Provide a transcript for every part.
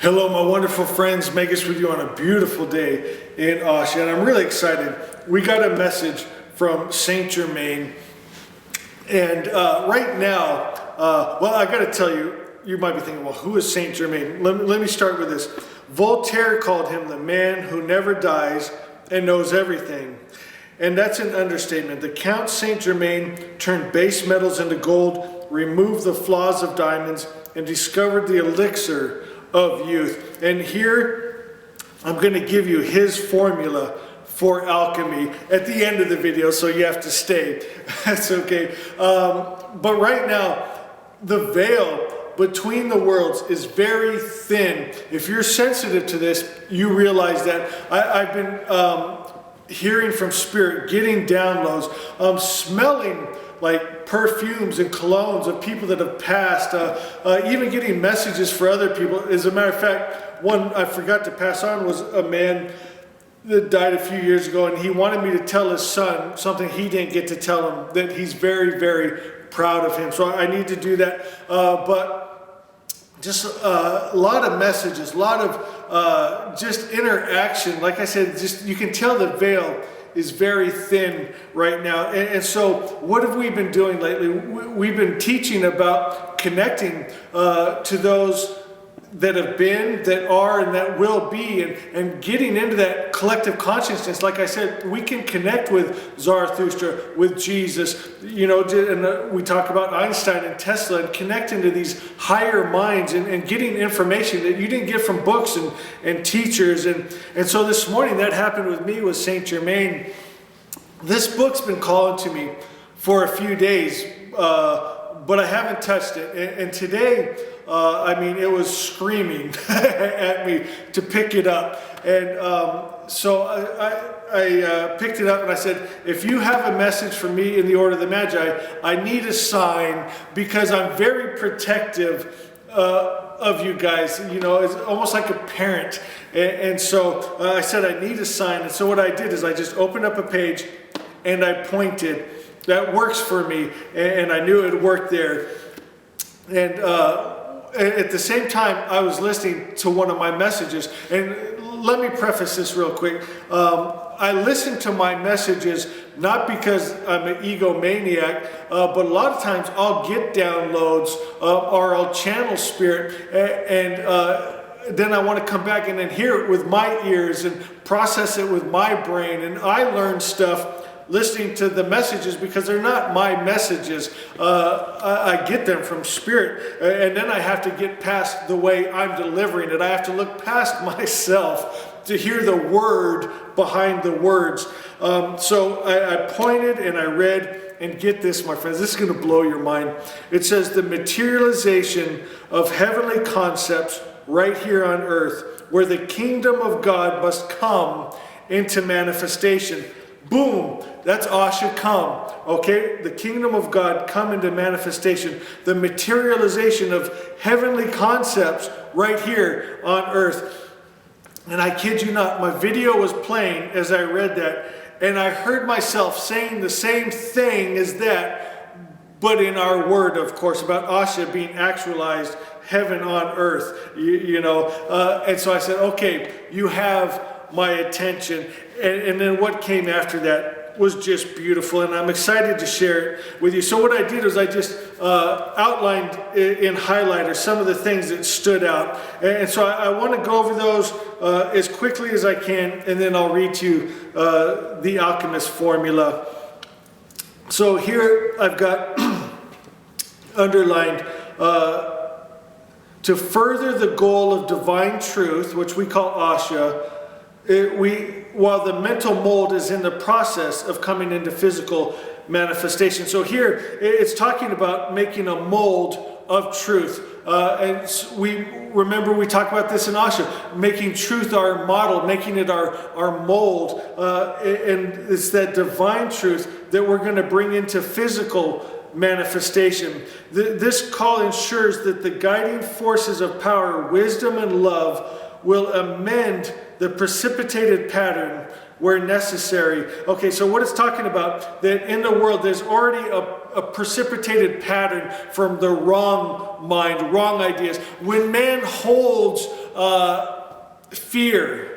Hello, my wonderful friends. Magus with you on a beautiful day in Osha, and I'm really excited. We got a message from Saint Germain, and right now, well, I got to tell you, you might be thinking, well, who is Saint Germain? Let me start with this. Voltaire called him the man who never dies and knows everything. And that's an understatement. The Count Saint Germain turned base metals into gold, removed the flaws of diamonds, and discovered the elixir of youth. And here I'm going to give you his formula for alchemy at the end of the video, so you have to stay. That's okay. But right now, the veil between the worlds is very thin. If you're sensitive to this, you realize that. I've been hearing from Spirit, getting downloads, smelling like perfumes and colognes of people that have passed, even getting messages for other people. As a matter of fact, one I forgot to pass on was a man that died a few years ago, and he wanted me to tell his son something he didn't get to tell him, that he's very, very proud of him. So I need to do that. But just a lot of messages, a lot of just interaction. Like I said, just you can tell the veil is very thin right now. And so what have we been doing lately? We've been teaching about connecting to those that have been, that are, and that will be, and getting into that collective consciousness. Like I said, we can connect with Zarathustra, with Jesus, you know, and we talk about Einstein and Tesla, and connecting to these higher minds and getting information that you didn't get from books and teachers. And so this morning that happened with me with Saint Germain. This book's been calling to me for a few days, but I haven't touched it. And today, I mean, it was screaming at me to pick it up. And so I picked it up and I said, if you have a message for me in the Order of the Magi, I need a sign, because I'm very protective of you guys. You know, it's almost like a parent. And so I said, I need a sign. And so what I did is I just opened up a page and I pointed. That works for me. And I knew it worked there. And at the same time, I was listening to one of my messages. And let me preface this real quick. I listen to my messages not because I'm an egomaniac, but a lot of times I'll get downloads or I'll channel Spirit, and then I want to come back and then hear it with my ears and process it with my brain. And I learn stuff listening to the messages because they're not my messages. I get them from Spirit, and then I have to get past the way I'm delivering it. I have to look past myself to hear the word behind the words. So I pointed and I read, and get this, my friends, this is going to blow your mind. It says the materialization of heavenly concepts right here on earth, where the kingdom of God must come into manifestation. Boom, that's Asha come, okay? The kingdom of God come into manifestation. The materialization of heavenly concepts right here on earth. And I kid you not, my video was playing as I read that, and I heard myself saying the same thing as that, but in our word, of course, about Asha being actualized, heaven on earth, you know. And so I said, okay, you have my attention. And then what came after that was just beautiful, and I'm excited to share it with you. So what I did was I just outlined in highlighter some of the things that stood out. And so I want to go over those as quickly as I can, and then I'll read to you the alchemist formula. So here I've got underlined, to further the goal of divine truth, which we call Asha, while the mental mold is in the process of coming into physical manifestation. So here it's talking about making a mold of truth. And we talk about this in Asha, making truth our model, making it our mold. And it's that divine truth that we're going to bring into physical manifestation. This call ensures that the guiding forces of power, wisdom, and love will amend the precipitated pattern where necessary. Okay, so what it's talking about, that in the world there's already a precipitated pattern from the wrong mind, wrong ideas. When man holds fear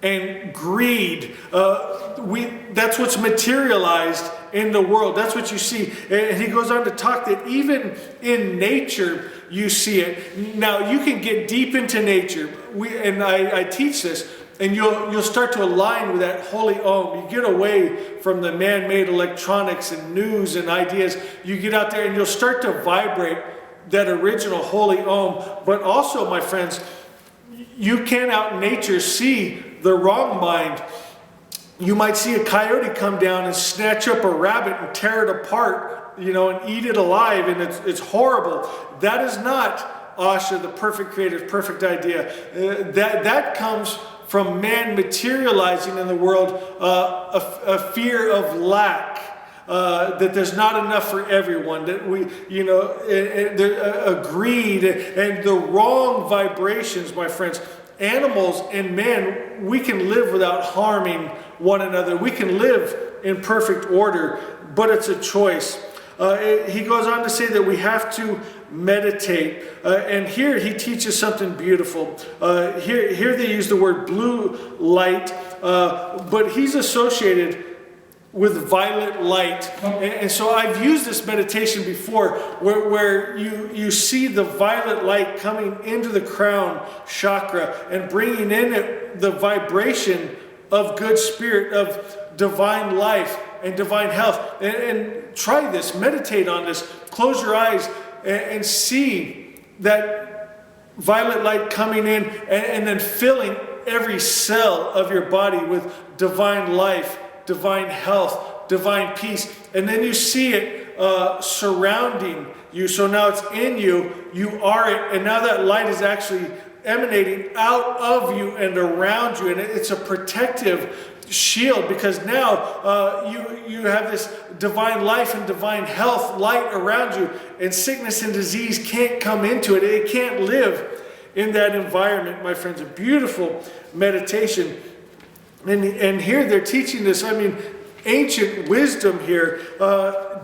and greed. That's what's materialized in the world. That's what you see. And he goes on to talk that even in nature, you see it. Now, you can get deep into nature. I teach this, and you'll start to align with that holy Om. You get away from the man-made electronics and news and ideas. You get out there and you'll start to vibrate that original holy Om. But also, my friends, you can out in nature see the wrong mind. You might see a coyote come down and snatch up a rabbit and tear it apart, and eat it alive, and it's horrible. That is not Asha, the perfect creative, perfect idea. That comes from man materializing in the world a fear of lack, that there's not enough for everyone, that a greed and the wrong vibrations, my friends. Animals and men, we can live without harming one another. We can live in perfect order, but it's a choice. He goes on to say that we have to meditate. And here he teaches something beautiful. Here they use the word blue light, but he's associated with violet light. And so I've used this meditation before where you see the violet light coming into the crown chakra and bringing in it the vibration of good spirit, of divine life and divine health. And try this, meditate on this, close your eyes and see that violet light coming in and then filling every cell of your body with divine life, divine health, divine peace. And then you see it surrounding you. So now it's in you, you are it, and now that light is actually emanating out of you and around you. And it's a protective shield, because now you have this divine life and divine health light around you, and sickness and disease can't come into it. It can't live in that environment, my friends. A beautiful meditation. And here they're teaching this, ancient wisdom here.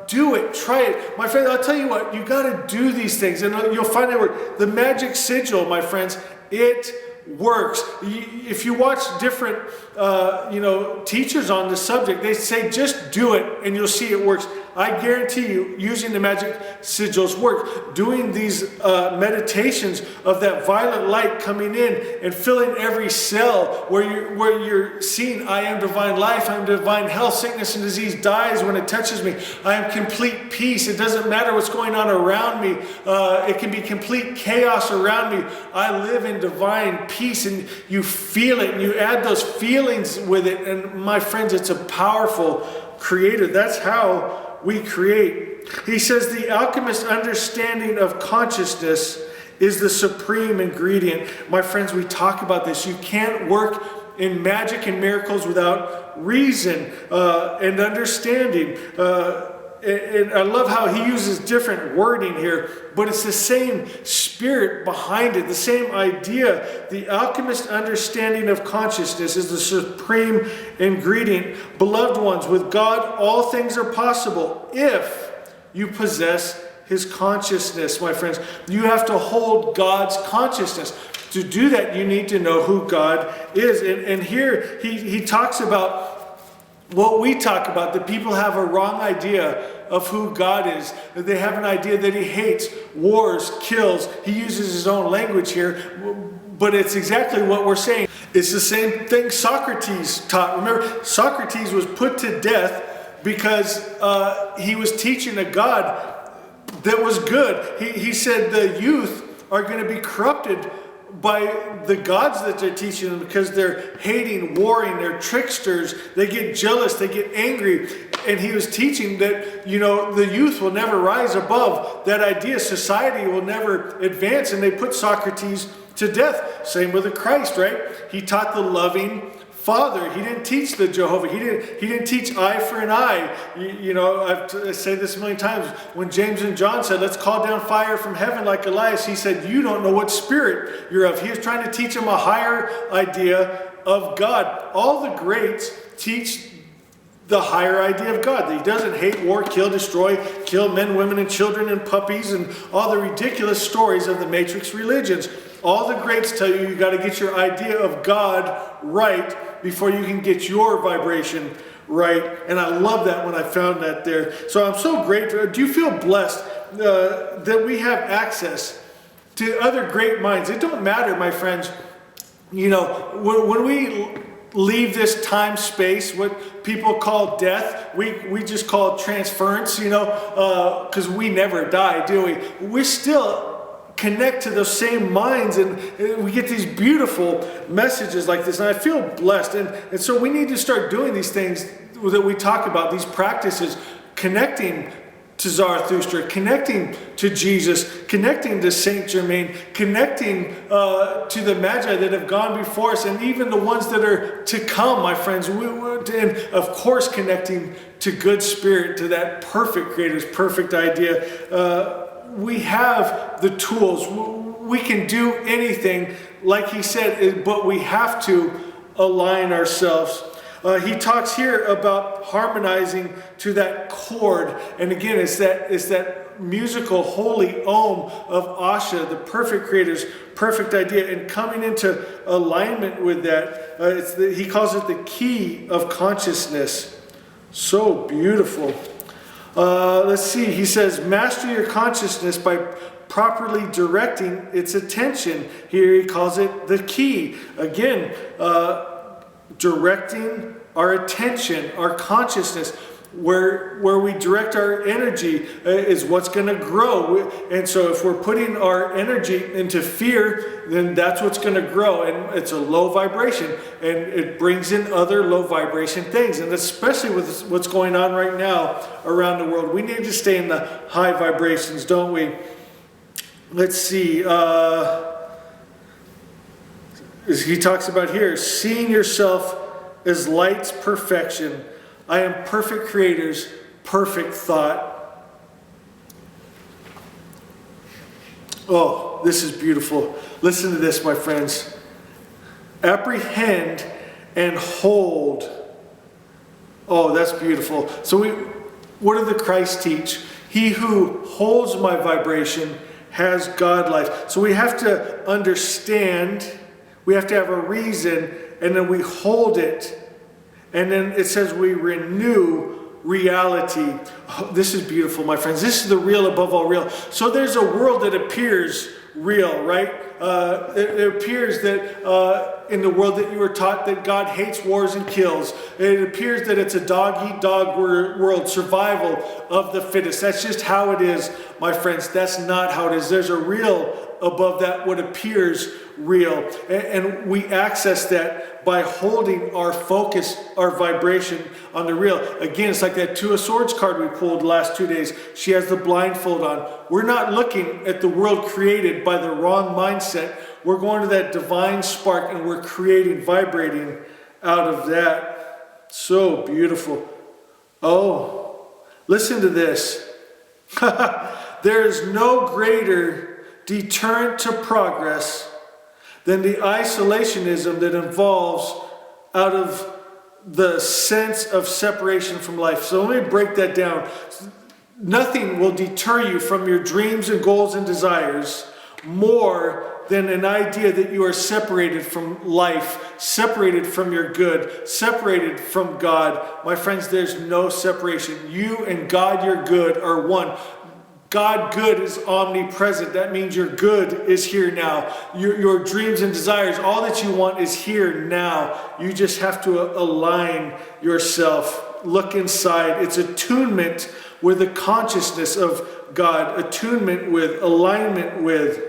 Do it, try it. My friend, I'll tell you what, you got to do these things. And you'll find out the magic sigil, my friends, it works. If you watch different teachers on this subject, they say just do it and you'll see it works. I guarantee you, using the magic sigils work. Doing these meditations of that violet light coming in and filling every cell where you're seeing, I am divine life, I am divine health, sickness and disease dies when it touches me. I am complete peace. It doesn't matter what's going on around me. It can be complete chaos around me. I live in divine peace, and you feel it and you add those feelings with it. And my friends, it's a powerful creator. That's how we create. He says the alchemist's understanding of consciousness is the supreme ingredient. My friends, we talk about this. You can't work in magic and miracles without reason and understanding. And I love how he uses different wording here, but it's the same spirit behind it, the same idea. The alchemist's understanding of consciousness is the supreme ingredient. Beloved ones, with God all things are possible if you possess his consciousness, my friends. You have to hold God's consciousness. To do that, you need to know who God is. And here he talks about what we talk about, that people have a wrong idea of who God is. They have an idea that he hates, wars, kills. He uses his own language here, but it's exactly what we're saying. It's the same thing Socrates taught. Remember, Socrates was put to death because he was teaching a God that was good. He said the youth are going to be corrupted by the gods that they're teaching them, because they're hating, warring, they're tricksters, they get jealous, they get angry. And he was teaching that, the youth will never rise above that idea. Society will never advance, and they put Socrates to death. Same with the Christ, right? He taught the loving Father. He didn't teach the Jehovah. He didn't teach eye for an eye. I say this a million times. When James and John said, let's call down fire from heaven like Elias, he said, you don't know what spirit you're of. He was trying to teach them a higher idea of God. All the greats teach the higher idea of God. That he doesn't hate, war, kill, destroy, kill men, women, and children, and puppies, and all the ridiculous stories of the matrix religions. All the greats tell you got to get your idea of God right before you can get your vibration right. And I love that when I found that there. So I'm so grateful. Do you feel blessed that we have access to other great minds? It don't matter, my friends. You know, when we leave this time space, what people call death, we just call it transference, you know, because we never die, do we? We still connect to those same minds, and we get these beautiful messages like this, and I feel blessed. And so we need to start doing these things that we talk about, these practices, connecting to Zarathustra, connecting to Jesus, connecting to Saint Germain, connecting to the Magi that have gone before us, and even the ones that are to come, my friends. And of course, connecting to Good Spirit, to that perfect Creator's perfect idea. We have the tools. We can do anything, like he said, but we have to align ourselves. He talks here about harmonizing to that chord, and again, it's that musical holy Om of Asha, the perfect Creator's perfect idea, and coming into alignment with that. He calls it the key of consciousness. So beautiful. Let's see. He says, master your consciousness by properly directing its attention. Here he calls it the key. Again, directing our attention, our consciousness, where we direct our energy is what's going to grow. And so if we're putting our energy into fear, then that's what's going to grow. And it's a low vibration, and it brings in other low vibration things. And especially with what's going on right now around the world, we need to stay in the high vibrations, don't we? Let's see. He talks about here, seeing yourself as light's perfection. I am perfect Creator's perfect thought. Oh, this is beautiful. Listen to this, my friends. Apprehend and hold. Oh, that's beautiful. So what did the Christ teach? He who holds my vibration has God life. So we have to understand, we have to have a reason, and then we hold it. And then it says we renew reality. Oh, this is beautiful, my friends. This is the real above all real. So there's a world that appears real, right? It appears that in the world that you were taught that God hates wars and kills. It appears that it's a dog-eat-dog world, survival of the fittest. That's just how it is, my friends. That's not how it is. There's a real above that what appears real. And we access that by holding our focus, our vibration on the real. Again, it's like that Two of Swords card we pulled the last 2 days. She has the blindfold on. We're not looking at the world created by the wrong mindset. We're going to that divine spark, and we're creating, vibrating out of that. So beautiful. Oh, listen to this. There is no greater deterrent to progress than the isolationism that involves out of the sense of separation from life. So let me break that down. Nothing will deter you from your dreams and goals and desires more than an idea that you are separated from life, separated from your good, separated from God. My friends, there's no separation. You and God, your good, are one. God good is omnipresent. That means your good is here now. Your dreams and desires, all that you want is here now. You just have to align yourself. Look inside. It's attunement with the consciousness of God. Attunement with, alignment with.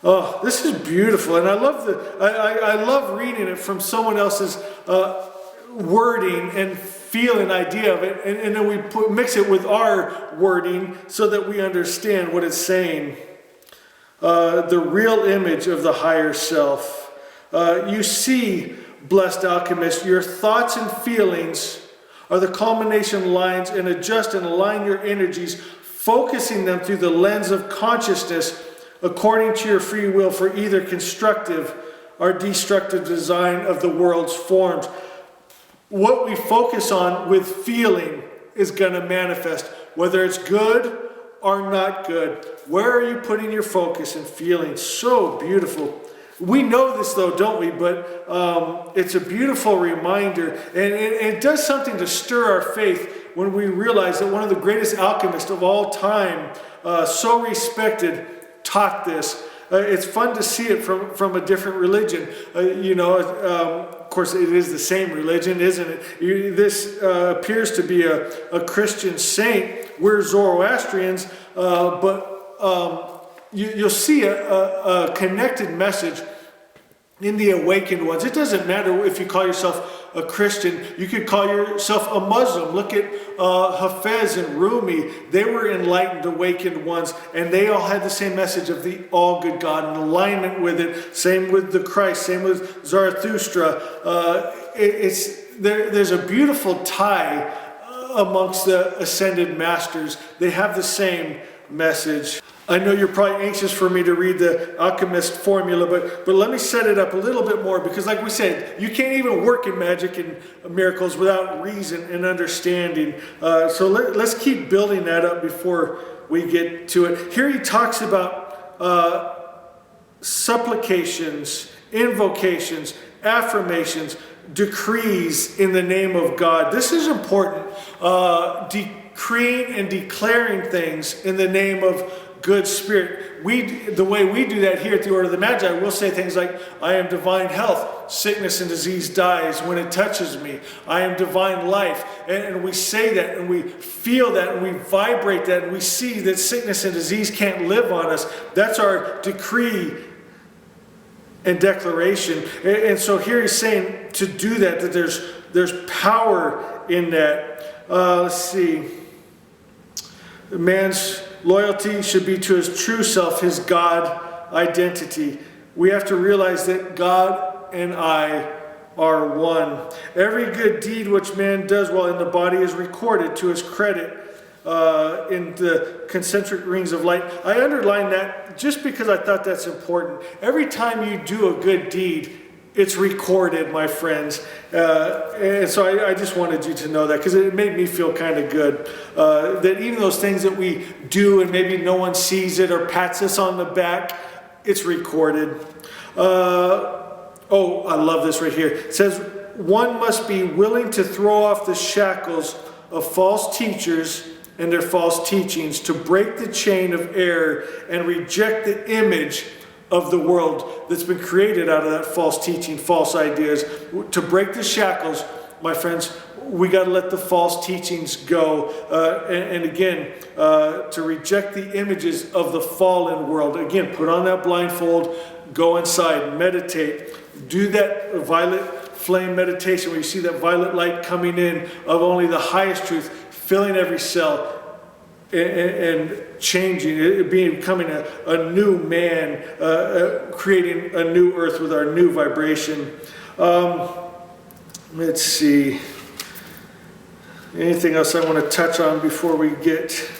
Oh, this is beautiful. And I love reading it from someone else's wording and feel an idea of it, and then we mix it with our wording so that we understand what it's saying. The real image of the higher self. You see, blessed alchemist, your thoughts and feelings are the culmination lines, and adjust and align your energies, focusing them through the lens of consciousness according to your free will for either constructive or destructive design of the world's forms. What we focus on with feeling is going to manifest, whether it's good are not good. Where are you putting your focus and feeling? So beautiful. We know this though, don't we? But it's a beautiful reminder, and it does something to stir our faith when we realize that one of the greatest alchemists of all time, so respected, taught this. It's fun to see it from a different religion. Of course, it is the same religion, isn't it? This appears to be a Christian saint. We're Zoroastrians, but you'll see a connected message in the awakened ones. It doesn't matter if you call yourself a Christian. You could call yourself a Muslim. Look at Hafez and Rumi. They were enlightened, awakened ones, and they all had the same message of the all-good God and alignment with it. Same with the Christ. Same with Zarathustra. There's a beautiful tie amongst the ascended masters. They have the same message. I know you're probably anxious for me to read the alchemist formula, but let me set it up a little bit more, because like we said, you can't even work in magic and miracles without reason and understanding. So let's keep building that up before we get to it. Here he talks about supplications, invocations, affirmations, decrees in the name of God. This is important. Decreeing and declaring things in the name of good spirit. The way we do that here at the Order of the Magi, we'll say things like, I am divine health. Sickness and disease dies when it touches me. I am divine life. And we say that, and we feel that, and we vibrate that, and we see that sickness and disease can't live on us. That's our decree and declaration. And so here he's saying to do that there's power in that. Let's see. Man's loyalty should be to his true self, his God identity. We have to realize that God and I are one. Every good deed which man does while in the body is recorded to his credit in the concentric rings of light. I underline that just because I thought that's important. Every time you do a good deed, it's recorded, my friends. And so I just wanted you to know that, because it made me feel kind of good. That even those things that we do and maybe no one sees it or pats us on the back, it's recorded. I love this right here. It says, one must be willing to throw off the shackles of false teachers and their false teachings, to break the chain of error and reject the image of the world that's been created out of that false teaching, false ideas. To break the shackles, my friends, we got to let the false teachings go. And again, to reject the images of the fallen world. Again, put on that blindfold, go inside, meditate. Do that violet flame meditation where you see that violet light coming in of only the highest truth, filling every cell and changing it, becoming a new man, creating a new earth with our new vibration. Let's see. Anything else I want to touch on before we get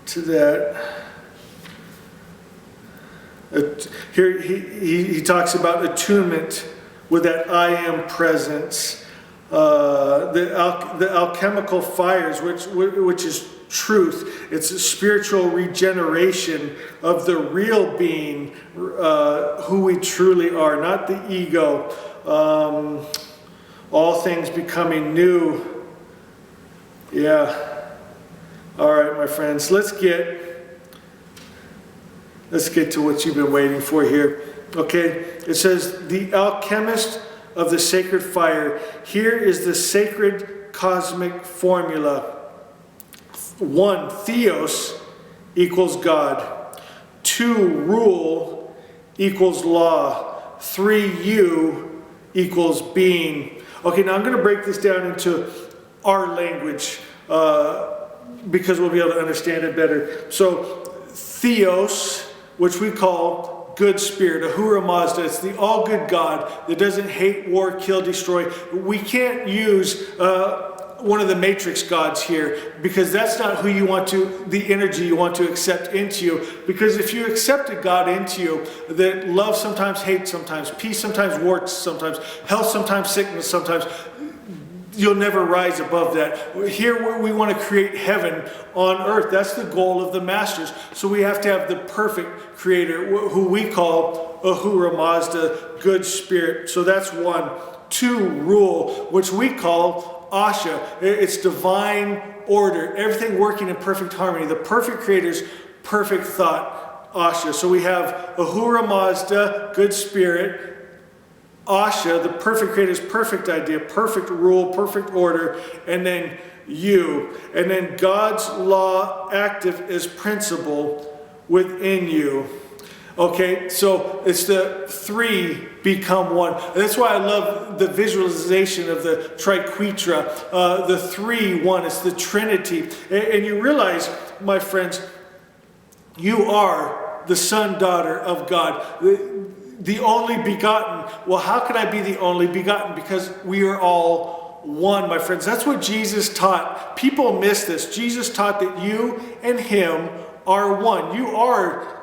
to that? Here he talks about attunement with that I am presence. The alchemical fires, which is truth. It's a spiritual regeneration of the real being, who we truly are, not the ego. All things becoming new. Yeah. All right, my friends, let's get to what you've been waiting for here. Okay, it says, the alchemist of the sacred fire. Here is the sacred cosmic formula. 1, theos equals God. 2, rule equals law. 3, you equals being. Okay, now I'm going to break this down into our language because we'll be able to understand it better. So, theos, which we call good spirit, Ahura Mazda, it's the all-good God that doesn't hate, war, kill, destroy. We can't use one of the matrix gods here, because that's not who you want to, the energy you want to accept into you. Because if you accept a God into you, that love sometimes, hate sometimes, peace sometimes, war sometimes, health sometimes, sickness sometimes, you'll never rise above that. Here we want to create heaven on earth. That's the goal of the masters. So we have to have the perfect creator, who we call Ahura Mazda, good spirit. So that's one. Two, rule, which we call Asha. It's divine order. Everything working in perfect harmony. The perfect creator's perfect thought, Asha. So we have Ahura Mazda, good spirit. Asha, the perfect creator's perfect idea, perfect rule, perfect order, and then you. And then God's law active as principle within you. Okay, so it's the three become one. That's why I love the visualization of the triquetra, the three, one. It's the Trinity. And you realize, my friends, you are the son, daughter of God. The only begotten. Well, how could I be the only begotten? Because we are all one, my friends. That's what Jesus taught. People miss this. Jesus taught that you and him are one. You are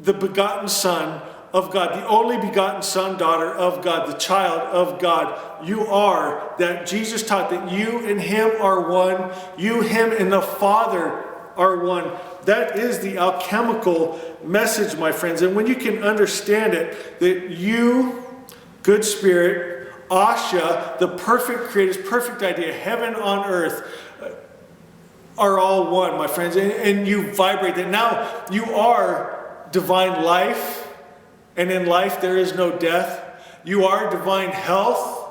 the begotten Son of God, the only begotten son, daughter of God, the child of God. You are that. Jesus taught that you and him are one. You, him, and the Father are one. That is the alchemical message, my friends. And when you can understand it, that you, good spirit, Asha, the perfect creator's perfect idea, heaven on earth, are all one, my friends. And you vibrate that. Now you are divine life, and in life there is no death. You are divine health,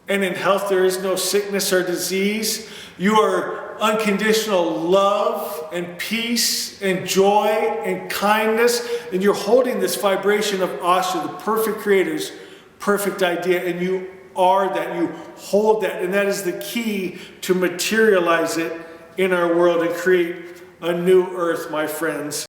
and in health there is no sickness or disease. You are unconditional love and peace and joy and kindness, and you're holding this vibration of Asha, the perfect creator's perfect idea, and you are that. You hold that, and that is the key to materialize it in our world and create a new earth, my friends.